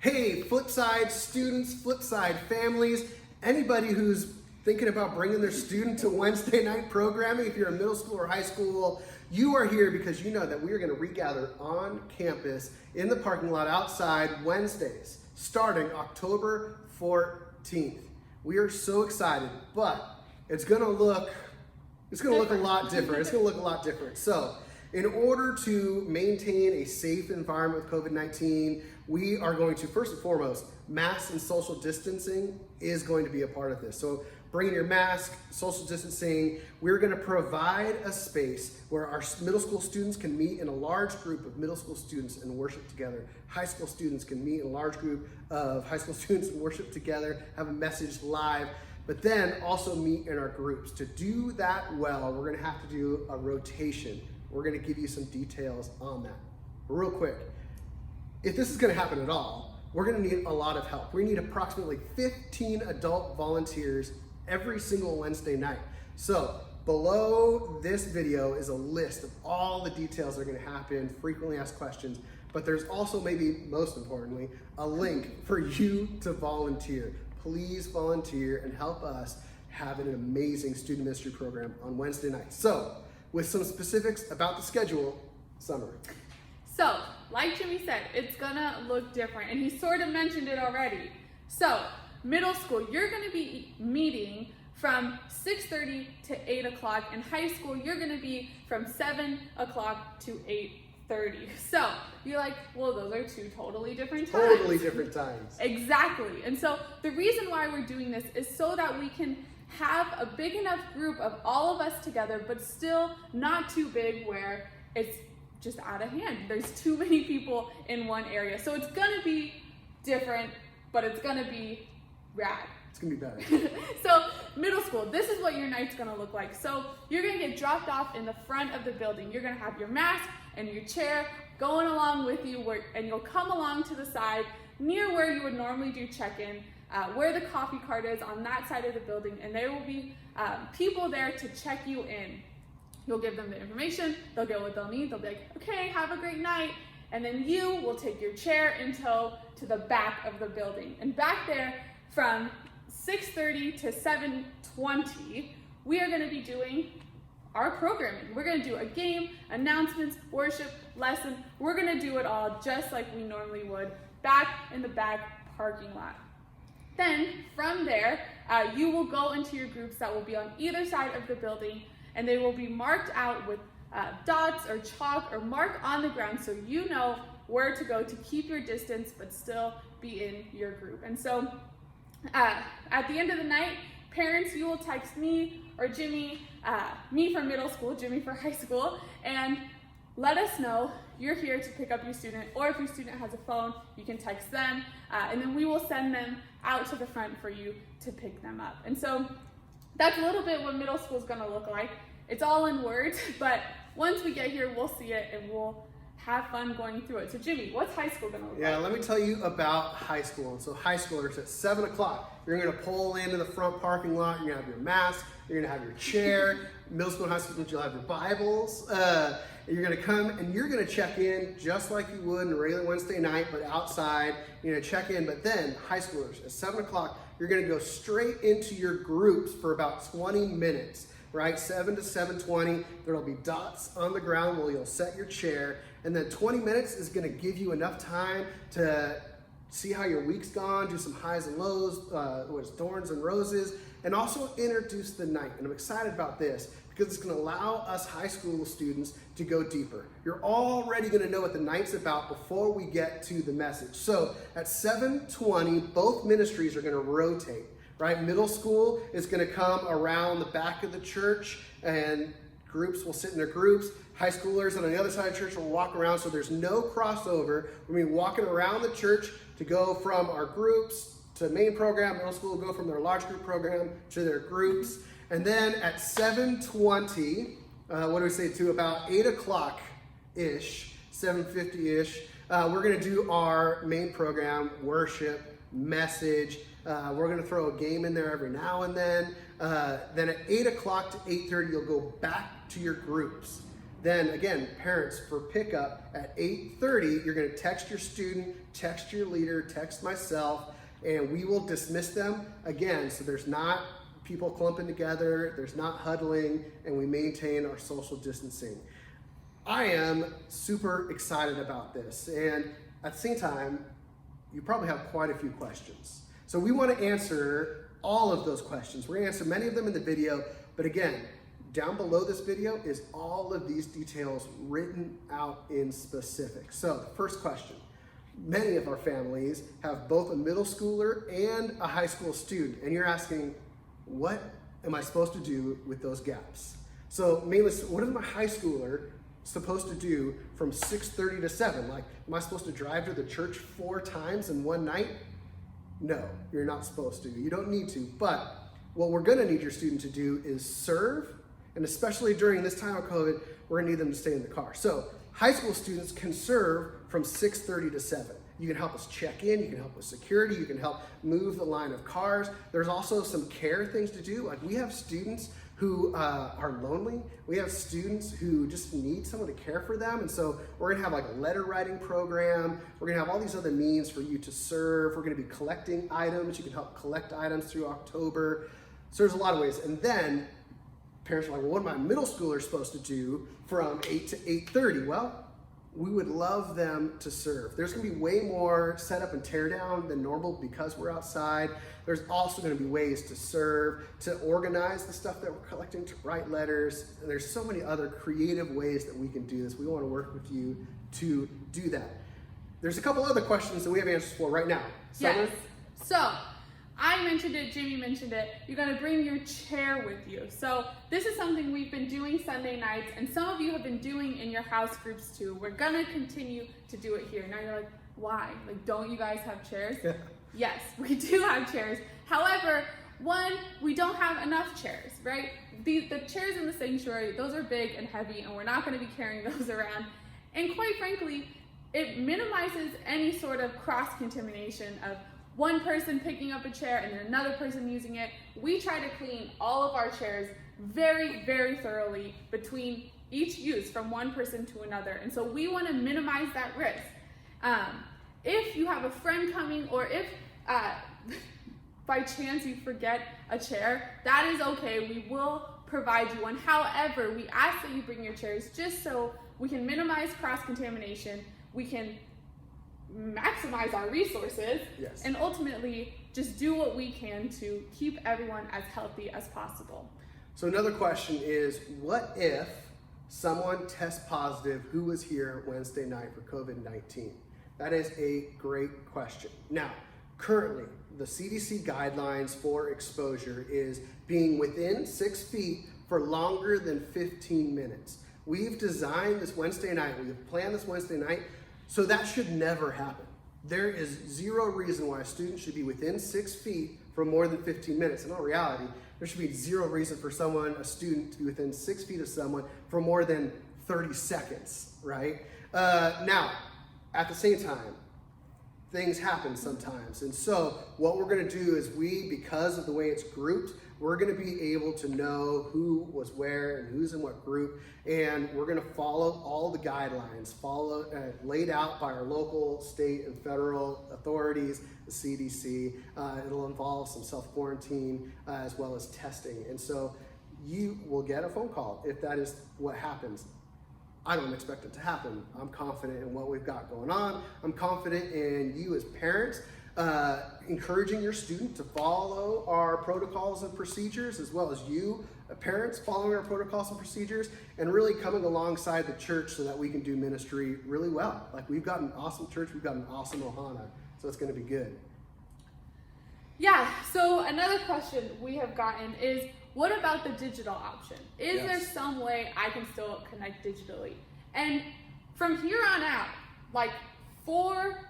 Hey, Flipside students, Flipside families, anybody who's thinking about bringing their student to Wednesday night programming, if you're in middle school or high school, you are here because you know that we are going to regather on campus in the parking lot outside Wednesdays, starting October 14th. We are so excited, but it's going to look a lot different. It's going to look a lot different. So, in order to maintain a safe environment with COVID-19, we are going to, first and foremost, mask and social distancing is going to be a part of this. So bringing your mask, social distancing, we're going to provide a space where our middle school students can meet in a large group of middle school students and worship together. High school students can meet in a large group of high school students and worship together, have a message live, but then also meet in our groups. To do that well, we're going to have to do a rotation. We're going to give you some details on that. But real quick, if this is going to happen at all, we're going to need a lot of help. We need approximately 15 adult volunteers every single Wednesday night. So below this video is a list of all the details that are going to happen, frequently asked questions, but there's also, maybe most importantly, a link for you to volunteer. Please volunteer and help us have an amazing student ministry program on Wednesday nights. So, with some specifics about the schedule, Summer. So, like Jimmy said, it's gonna look different, and he sort of mentioned it already. So, middle school, you're gonna be meeting from 6:30 to 8 o'clock. In high school, you're gonna be from 7 o'clock to 8:30. So, you're like, well, those are two totally different times. Totally different times. Exactly. And so, the reason why we're doing this is so that we can have a big enough group of all of us together, but still not too big where it's just out of hand. There's too many people in one area. So it's gonna be different, but it's gonna be rad. It's gonna be better. So middle school, this is what your night's gonna look like. So you're gonna get dropped off in the front of the building. You're gonna have your mask and your chair going along with you, and you'll come along to the side near where you would normally do check-in, where the coffee cart is on that side of the building, and there will be people there to check you in. You'll give them the information, they'll get what they'll need, they'll be like, okay, have a great night, and then you will take your chair in tow to the back of the building. And back there, from 6:30 to 7:20, we are gonna be doing our programming. We're gonna do a game, announcements, worship, lesson. We're gonna do it all just like we normally would, back in the back parking lot. Then, from there, you will go into your groups that will be on either side of the building, and they will be marked out with dots or chalk or mark on the ground so you know where to go to keep your distance but still be in your group. And so, at the end of the night, parents, you will text me or Jimmy, me for middle school, Jimmy for high school, and let us know you're here to pick up your student, or if your student has a phone, you can text them, and then we will send them out to the front for you to pick them up. And so that's a little bit what middle school is gonna look like. It's all in words, but once we get here, we'll see it and we'll have fun going through it. So Jimmy, what's high school gonna look like? Yeah, let me tell you about high school. And so high schoolers at 7 o'clock, you're gonna pull into the front parking lot, you're gonna have your mask, you're gonna have your chair. Middle school and high school students, you'll have your Bibles. You're gonna come and you're gonna check in just like you would on a regular Wednesday night, but outside. You're gonna check in, but then high schoolers at 7 o'clock, you're gonna go straight into your groups for about 20 minutes, right? 7 to 7:20, there'll be dots on the ground where you'll set your chair, and then 20 minutes is gonna give you enough time to see how your week's gone, do some highs and lows, thorns and roses, and also introduce the night. And I'm excited about this because it's gonna allow us high school students to go deeper. You're already gonna know what the night's about before we get to the message. So at 7:20, both ministries are gonna rotate, right? Middle school is gonna come around the back of the church and groups will sit in their groups. High schoolers on the other side of the church will walk around, so there's no crossover. We're gonna be walking around the church to go from our groups to main program. Middle school will go from their large group program to their groups. And then at 7:20, what do we say, to about 8 o'clock-ish, 7:50-ish, we're gonna do our main program, worship, message. We're gonna throw a game in there every now and then. Then at 8 o'clock to 8:30, you'll go back to your groups. Then again, parents, for pickup at 8:30, you're going to text your student, text your leader, text myself, and we will dismiss them again. So there's not people clumping together, there's not huddling, and we maintain our social distancing. I am super excited about this, and at the same time, you probably have quite a few questions. So we want to answer all of those questions. We're going to answer many of them in the video, but again, down below this video is all of these details written out in specific. So the first question, many of our families have both a middle schooler and a high school student, and you're asking, what am I supposed to do with those gaps? So mainly, what is my high schooler supposed to do from 6:30 to 7? Like, am I supposed to drive to the church 4 times in one night? No, you're not supposed to. You don't need to. But what we're going to need your student to do is serve, and especially during this time of COVID, we're going to need them to stay in the car. So high school students can serve from 6:30 to 7. You can help us check in, you can help with security, you can help move the line of cars. There's also some care things to do. Like, we have students who are lonely. We have students who just need someone to care for them. And so we're gonna have like a letter writing program. We're gonna have all these other means for you to serve. We're gonna be collecting items. You can help collect items through October. So there's a lot of ways. And then parents are like, well, what are my middle schoolers supposed to do from 8 to 8:30? Well, we would love them to serve. There's gonna be way more setup and tear down than normal because we're outside. There's also gonna be ways to serve, to organize the stuff that we're collecting, to write letters. And there's so many other creative ways that we can do this. We wanna work with you to do that. There's a couple other questions that we have answers for right now. Yes. So, I mentioned it, Jimmy mentioned it, you're gonna bring your chair with you. So this is something we've been doing Sunday nights, and some of you have been doing in your house groups too. We're gonna continue to do it here. Now you're like, why? Like, don't you guys have chairs? Yeah. Yes, we do have chairs. However, one, we don't have enough chairs, right? The chairs in the sanctuary, those are big and heavy, and we're not gonna be carrying those around. And quite frankly, it minimizes any sort of cross-contamination of one person picking up a chair and then another person using it. We try to clean all of our chairs very, very thoroughly between each use from one person to another. And so we want to minimize that risk. If you have a friend coming, or if by chance you forget a chair, that is okay. We will provide you one. However, we ask that you bring your chairs just so we can minimize cross-contamination. We can maximize our resources, yes, and ultimately just do what we can to keep everyone as healthy as possible. So another question is, what if someone tests positive who was here Wednesday night for COVID-19? That is a great question. Now, currently, the CDC guidelines for exposure is being within 6 feet for longer than 15 minutes. We've designed this Wednesday night, we've planned this Wednesday night, so that should never happen. There is zero reason why a student should be within 6 feet for more than 15 minutes. In all reality, there should be zero reason for a student to be within 6 feet of someone for more than 30 seconds, right? Now, at the same time, things happen sometimes. And so what we're gonna do is because of the way it's grouped, we're gonna be able to know who was where and who's in what group, and we're gonna follow all the guidelines laid out by our local, state, and federal authorities, the CDC. It'll involve some self-quarantine as well as testing. And so you will get a phone call if that is what happens. I don't expect it to happen. I'm confident in what we've got going on. I'm confident in you as parents, encouraging your student to follow our protocols and procedures, as well as you, parents, following our protocols and procedures, and really coming alongside the church so that we can do ministry really well. Like, we've got an awesome church, we've got an awesome Ohana, so it's gonna be good. Yeah, so another question we have gotten is, what about the digital option? Is there some way I can still connect digitally? And from here on out, like, for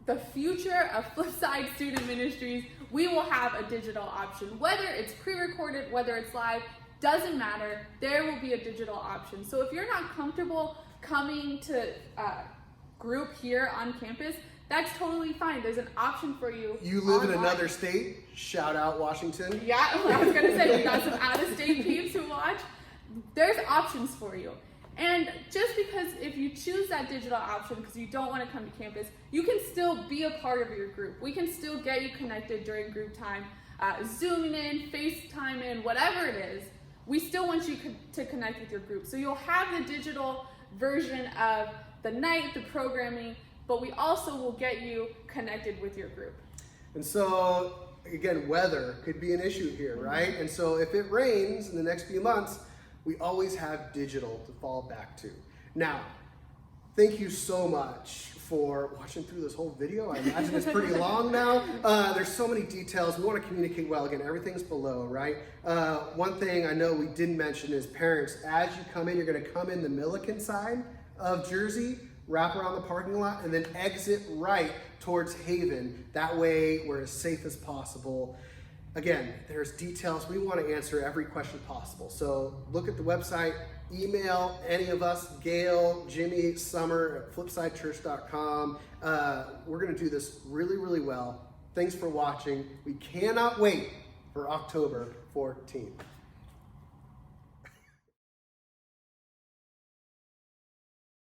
the future of Flipside Student Ministries, we will have a digital option. Whether it's pre-recorded, whether it's live, doesn't matter. There will be a digital option. So if you're not comfortable coming to group here on campus, that's totally fine. There's an option for you. You live online. in another state? Shout out Washington. Yeah, I was gonna say, we got some out-of-state peeps who watch. There's options for you. And just because if you choose that digital option because you don't want to come to campus, you can still be a part of your group. We can still get you connected during group time, Zooming in, FaceTime in, whatever it is. We still want you to connect with your group. So you'll have the digital version of the night, the programming, but we also will get you connected with your group. And so, again, weather could be an issue here, right? And so if it rains in the next few months, we always have digital to fall back to. Now, thank you so much for watching through this whole video. I imagine it's pretty long now. There's so many details. We want to communicate well. Again, everything's below, right? One thing I know we didn't mention is parents, as you come in, you're going to come in the Milliken side of Jersey, wrap around the parking lot, and then exit right towards Haven. That way, we're as safe as possible. Again, there's details. We want to answer every question possible. So look at the website, email any of us, Gail, Jimmy, Summer at flipsidechurch.com. We're going to do this really, really well. Thanks for watching. We cannot wait for October 14th.